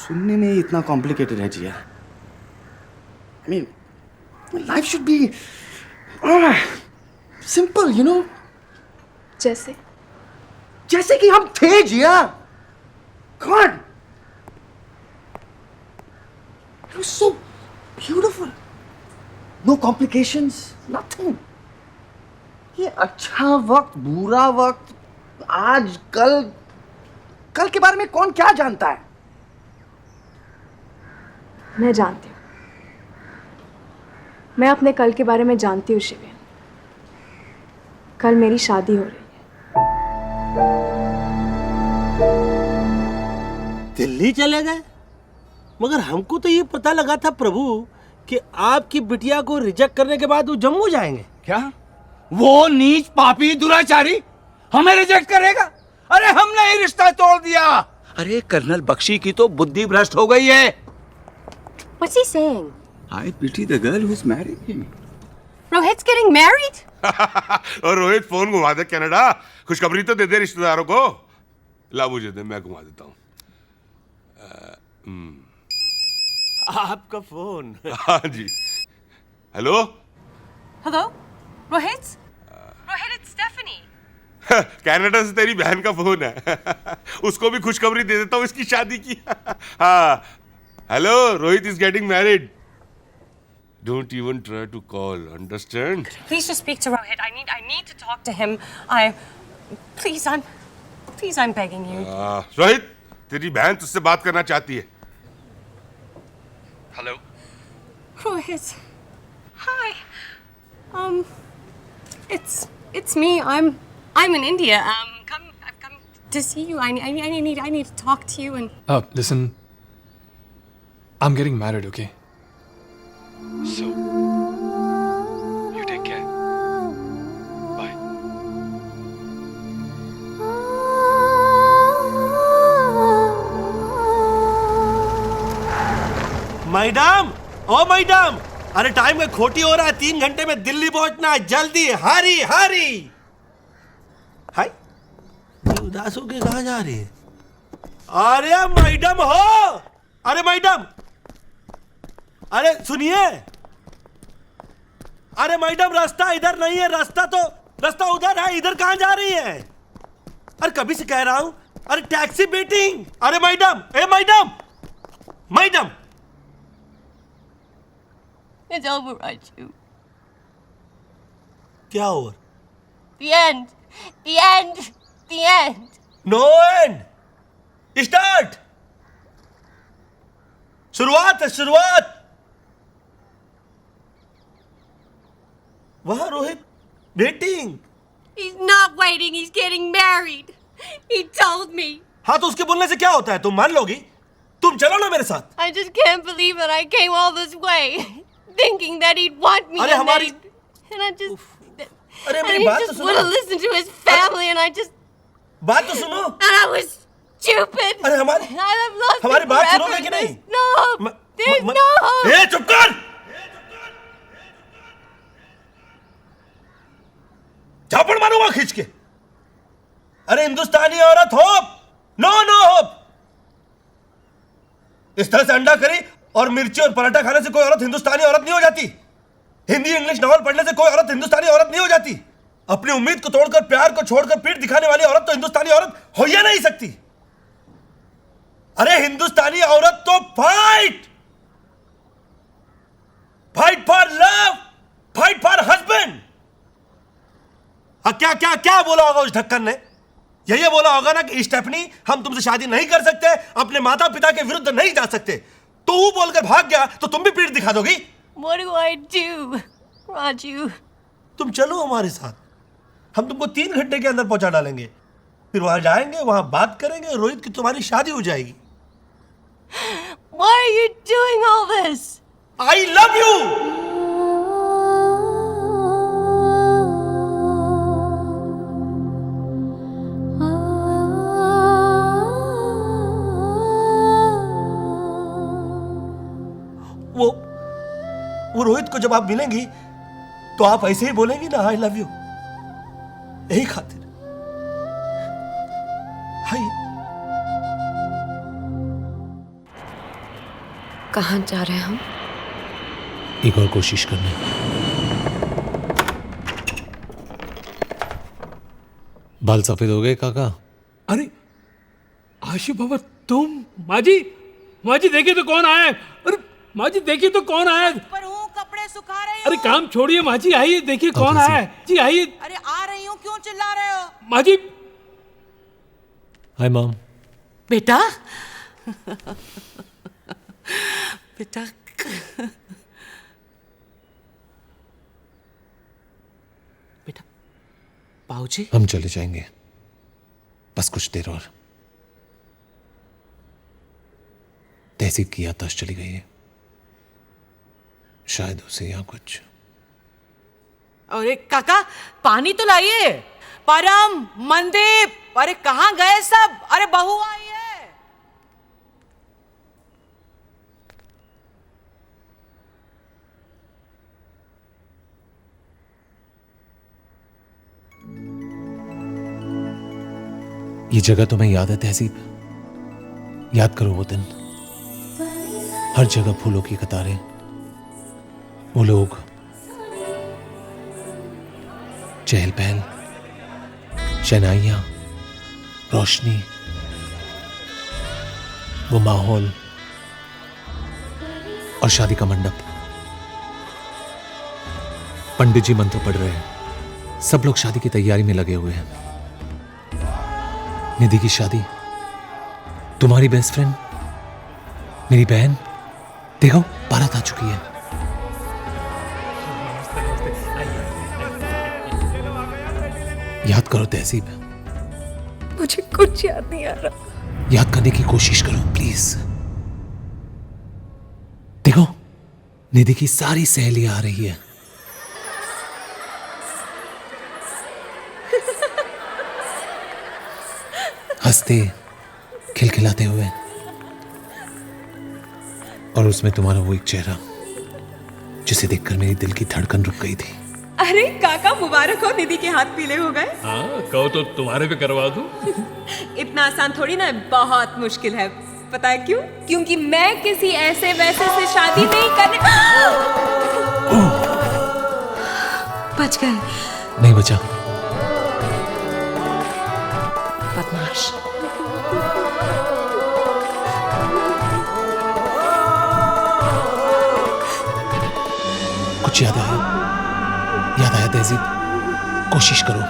सुनने में ही इतना कॉम्प्लिकेटेड है Jiya. I mean life should be simple, you know. जैसे जैसे कि हम थे Jiya. God, it was so beautiful. No complications, nothing. ये अच्छा वक्त, बुरा वक्त, आज कल, कल के बारे में कौन क्या जानता है? मैं जानती हूँ, मैं अपने कल के बारे में जानती हूँ शिवेन। कल मेरी शादी हो रही है। दिल्ली चले गए? मगर हमको तो ये पता लगा था प्रभु कि आपकी बिटिया को रिजेक्ट करने के बाद वो जम्मू जाएंगे। क्या वो नीच पापी दुराचारी हमें रिजेक्ट करेगा? अरे हमने ही रिश्ता तोड़ दिया। अरे कर्नल बख्शी की तो बुद्धि भ्रष्ट हो गई है। What's he saying? I pity the girl who's marrying him. Rohit's getting married? और रोहित फोन घुमा दे कनाडा, खुशखबरी तो दे दे रिश्तेदारों को। ला मुझे दे, मैं घुमा देता हूँ। आपका फोन। हाँ जी। Hello. Hello? Rohit? Rohit, it's Stephanie. Canada से तेरी बहन का फोन है। उसको भी खुशखबरी दे देता हूँ इसकी शादी की। हाँ। Hello, Rohit is getting married. Don't even try to call, understand? Please just speak to Rohit. I need to talk to him. Please, I'm begging you. Rohit, तेरी बहन तुझसे बात करना चाहती है। Hello. Rohit. Hi. It's me. I'm in India. I've come to see you. I need to talk to you and. Listen. I'm getting married, okay? So, you take care. Bye. Madam, ओ madam, अरे time में खोटी हो रहा है। 3 घंटे में दिल्ली पहुंचना है, जल्दी, हरी हरी। हाय, उदास होके कहाँ जा रही है? अरे मैडम हो, अरे मैडम, अरे सुनिए, अरे मैडम रास्ता इधर नहीं है, रास्ता उधर है, इधर कहाँ जा रही है? अरे कभी से कह रहा हूं, अरे टैक्सी वेटिंग। अरे मैडम, ए madam, madam. It's over, Raju. क्या over? The end. The end. The end. No end, start. शुरुआत है, शुरुआत। वहां Rohit waiting. He's not waiting. He's getting married. He told me. हाँ तो उसके बोलने से क्या होता है? तुम मान लोगी? तुम चलो ना मेरे साथ। I just can't believe that I came all this way, thinking that he'd want me. अरे And हमारी, and I just. अरे And मेरी he बात तो just सुनो। wouldn't listen to his family, and I just. बात तो सुनो। And I was stupid. अरे हमारी I've lost हमारी it बात forever. सुनोगे कि नहीं? There's no hope. There's no hope. ए चुप कर। झापड़ मारूंगा खींच के। अरे हिंदुस्तानी औरत होप, नो होप। इस तरह से अंडा करी और मिर्ची और पराठा खाने से कोई औरत हिंदुस्तानी औरत नहीं हो जाती। हिंदी इंग्लिश नॉवल पढ़ने से कोई औरत हिंदुस्तानी औरत नहीं हो जाती। अपनी उम्मीद को तोड़कर, प्यार को छोड़कर पीठ दिखाने वाली औरत तो हिंदुस्तानी औरत हो ही नहीं सकती। अरे हिंदुस्तानी औरत तो fight for love, fight for husband. क्या क्या क्या बोला होगा उस ढक्कन ने? यही बोला होगा ना कि स्टेफनी, हम तुमसे शादी नहीं कर सकते, अपने माता पिता के विरुद्ध नहीं जा सकते। तो वो बोलकर भाग गया तो तुम भी पीठ दिखा दोगी? What do I do, Raju? तुम चलो हमारे साथ, हम तुमको 3 घंटे के अंदर पहुंचा डालेंगे। फिर वहां जाएंगे, वहां बात करेंगे, रोहित की तुम्हारी शादी हो जाएगी। Why are you doing all this? I love you. वो रोहित को जब आप मिलेंगी तो आप ऐसे ही बोलेंगी ना, आई लव यू, यही खातिर। हाय। कहाँ जा रहे हैं हम? एक और कोशिश करने। बाल सफेद हो गए काका? अरे आशु बाबा तुम? माजी, माजी देखिए तो कौन आया है। अरे माजी देखिए तो कौन आया है। पर हूँ, कपड़े सुखा रही हूँ। अरे काम छोड़िए माजी, आइए देखिए कौन आया है। जी आइए। अरे आ रही हूँ, क्यों चिल्ला रहे हो? माजी। Hi mom. बेटा बेटा बेटा बाबूजी। हम चले जाएंगे, बस कुछ देर और। तहसीब की याददाश्त चली गई है, शायद उसे यहाँ कुछ। अरे काका पानी तो लाइए। परम, मनदीप, अरे कहाँ गए सब? अरे बहू आई है। ये जगह तुम्हें याद है तहसीब? याद करो वो दिन, हर जगह फूलों की कतारें, वो लोग, चहल पहल, शहनाइयां, रोशनी, वो माहौल और शादी का मंडप। पंडित जी मंत्र पढ़ रहे हैं, सब लोग शादी की तैयारी में लगे हुए हैं। निधि की शादी, तुम्हारी बेस्ट फ्रेंड, मेरी बहन, देखो बारात आ चुकी है। याद करो तहसीब। मुझे कुछ याद नहीं आ रहा। याद करने की कोशिश करो प्लीज। देखो निधि की सारी सहेलियां आ रही है। हंसते खिलखिलाते हुए, और उसमें तुम्हारा वो एक चेहरा जिसे देखकर मेरी दिल की धड़कन रुक गई थी। अरे काका मुबारक हो, निधि के हाथ पीले हो गए। हाँ कहो तो तुम्हारे पे करवा दूं। इतना आसान थोड़ी ना है, बहुत मुश्किल है। पता है क्यों? क्योंकि मैं किसी ऐसे वैसे से शादी नहीं करने। बच गए। नहीं बचा। बदमाश। कुछ याद आया? याद आया तहजीब? कोशिश करो,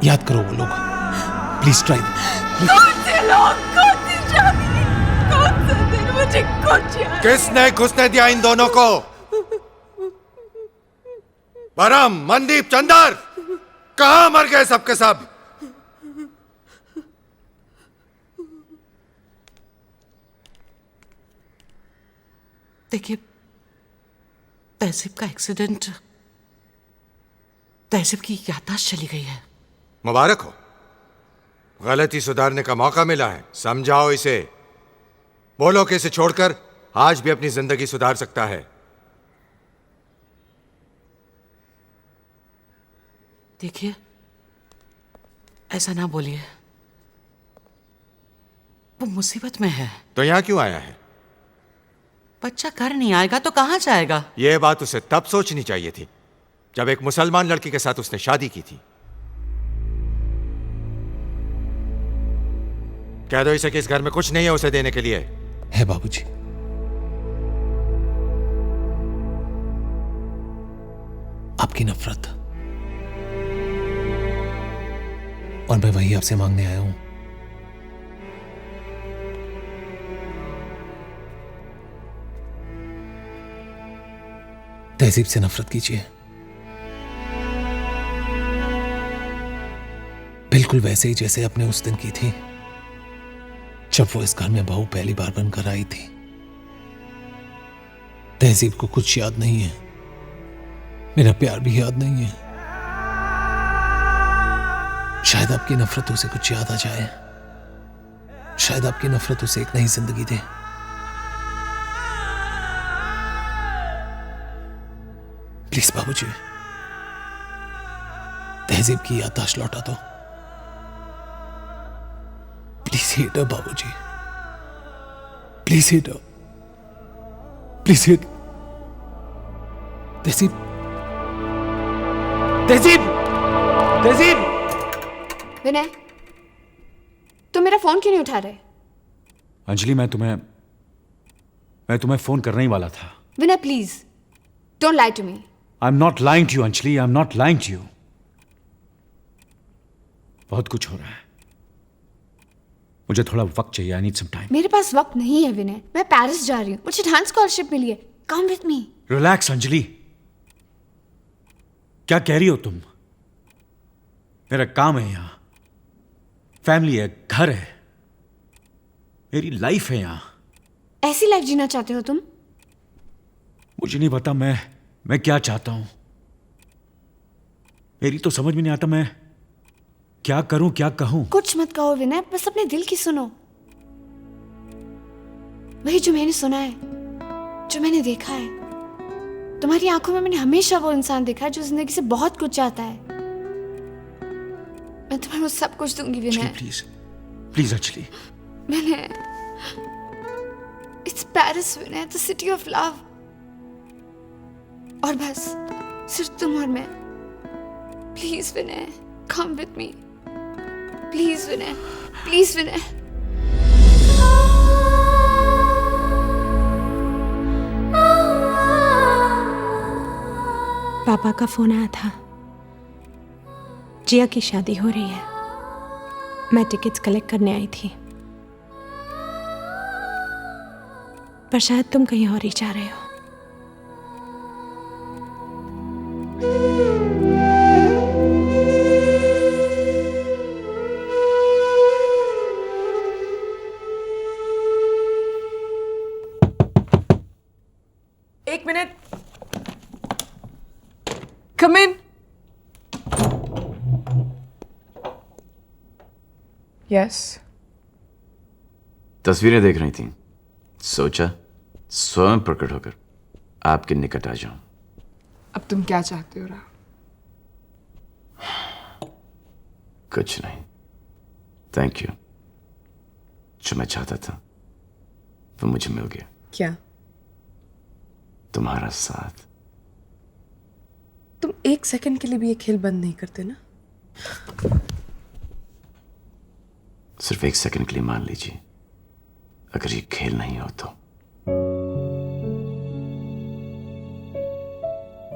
याद करो वो लोग, प्लीज ट्राई। मुझे कुछ याद। किसने घुसने दिया इन दोनों को? परम, मनदीप, चंदर, कहां मर गए सबके सब? देखिए तहसीब का एक्सीडेंट, तहसीब की याददाश्त चली गई है। मुबारक हो, गलती सुधारने का मौका मिला है। समझाओ इसे, बोलो कि इसे छोड़कर आज भी अपनी जिंदगी सुधार सकता है। देखिए ऐसा ना बोलिए, वो मुसीबत में है। तो यहां क्यों आया है? बच्चा घर नहीं आएगा तो कहां जाएगा? यह बात उसे तब सोचनी चाहिए थी जब एक मुसलमान लड़की के साथ उसने शादी की थी। कह दो इसे कि इस घर में कुछ नहीं है उसे देने के लिए। है बाबूजी। आपकी नफरत, और मैं वही आपसे मांगने आया हूं। तहजीब से नफरत कीजिए, बिल्कुल वैसे ही जैसे आपने उस दिन की थी जब वो इस घर में बहू पहली बार बनकर आई थी। तहजीब को कुछ याद नहीं है, मेरा प्यार भी याद नहीं है। शायद आपकी नफरत उसे कुछ याद आ जाए, शायद आपकी नफरत उसे एक नई जिंदगी दे। प्लीज बाबूजी, तहजीब की याददाश्त लौटा दो। प्लीज हिट हर बाबूजी, please hit her. Please hit. Tahseeb, Tahseeb, Tahseeb. Vinay, तुम मेरा फोन क्यों नहीं उठा रहे? अंजलि, मैं तुम्हें फोन करने ही वाला था। Vinay please, don't lie to me. I am not lying to you Anjali, I am not lying to you. बहुत कुछ हो रहा है, मुझे थोड़ा वक्त चाहिए। I need some time. मेरे पास वक्त नहीं है विनय, मैं पेरिस जा रही हूँ, मुझे डांस स्कॉलरशिप मिली है। कम विद मी। रिलैक्स अंजलि, क्या कह रही हो तुम? मेरा काम है यहाँ, फैमिली है, घर है, मेरी लाइफ है यहाँ। ऐसी लाइफ जीना चाहते हो तुम? मुझे नहीं पता मैं क्या चाहता हूं। मेरी तो समझ में नहीं आता मैं क्या करूं, क्या कहूं। कुछ मत कहो विनय, बस अपने दिल की सुनो। वही जो मैंने सुना है, जो मैंने देखा है। तुम्हारी आंखों में मैंने हमेशा वो इंसान देखा है जो जिंदगी से बहुत कुछ चाहता है। मैं तुम्हें वो सब कुछ दूंगी Vinay. Please, please Anjali. Vinay, it's Paris Vinay, the city of love. और बस सिर्फ तुम और मैं। Please Vinay, come with me. Please Vinay, please Vinay. पापा का फोन आया था, जिया की शादी हो रही है, मैं टिकट्स कलेक्ट करने आई थी, पर शायद तुम कहीं और ही जा रहे हो। एक मिनट। कम इन। यस। तस्वीरें देख रही थी, सोचा स्वयं प्रकट होकर आपके निकट आ जाऊं। अब तुम क्या चाहते हो? कुछ नहीं, थैंक यू। जो मैं चाहता था वो मुझे मिल गया। क्या? तुम्हारा साथ। तुम एक सेकंड के लिए भी ये खेल बंद नहीं करते ना? सिर्फ एक सेकंड के लिए मान लीजिए, अगर ये खेल नहीं हो तो।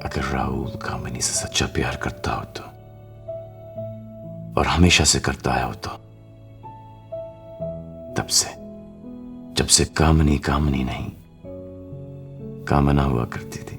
अगर राहुल कामिनी से सच्चा प्यार करता हो तो, और हमेशा से करता आया हो तो, तब से, जब से कामिनी कामिनी नहीं कामना हुआ करती थी,